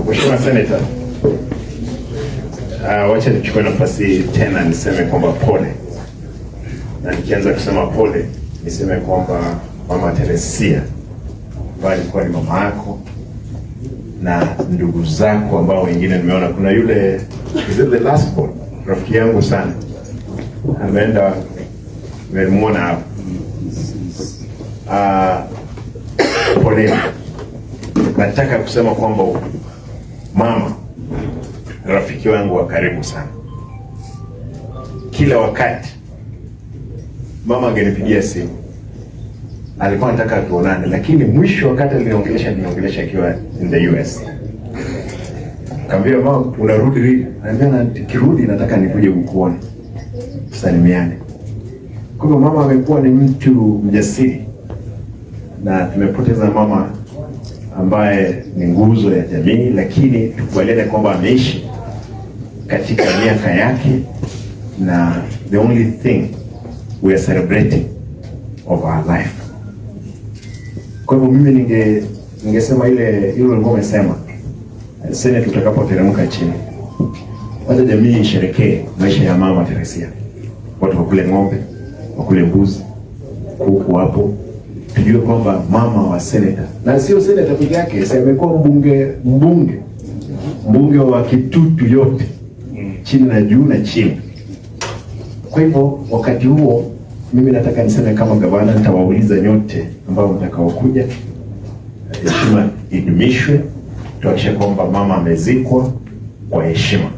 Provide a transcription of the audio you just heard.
Mheshimiwa Senator, wacha nichukue nafasi hii tena niseme kwamba pole, na nikianza kusema pole niseme kwamba Mama Teresia ambaye alikuwa ni mama yako na ndugu zako ambao wengine nimeona, kuna yule the last born rafiki yangu sana ameenda, nimemuona hapo. Pole. Nataka kusema kwamba mama rafiki wangu wa karibu sana. Kila wakati mama angenipigia simu, alikuwa anataka tuonane, lakini mwisho wakati aliongelesha akiwa in the US. Kaambia mama, unarudi lini? Anambia nikirudi nataka nikuje kukuona, tusalimiane. Kwa hivyo mama amekuwa ni mtu mjasiri, na tumepoteza mama ambaye ni nguzo ya jamii, lakini tukubaliane kwamba ameishi katika miaka yake, na the only thing we are celebrating of our life. Kwa hivyo mimi ningesema ile ulikuwa umesema, Senate tutakapoteremka chini, wacha jamii isherekee maisha ya Mama Teresia. Watu wakule ng'ombe, wakule mbuzi, kuku hapo, tujue kwamba mama wa senator, na sio senator peke yake, sasa amekuwa mbunge wa Kitutu yote, chini na juu na chini. Kwa hivyo wakati huo mimi nataka niseme kama gavana, nitawauliza nyote ambao mtakaokuja, heshima idumishwe, tuhakikishe kwamba mama amezikwa kwa heshima.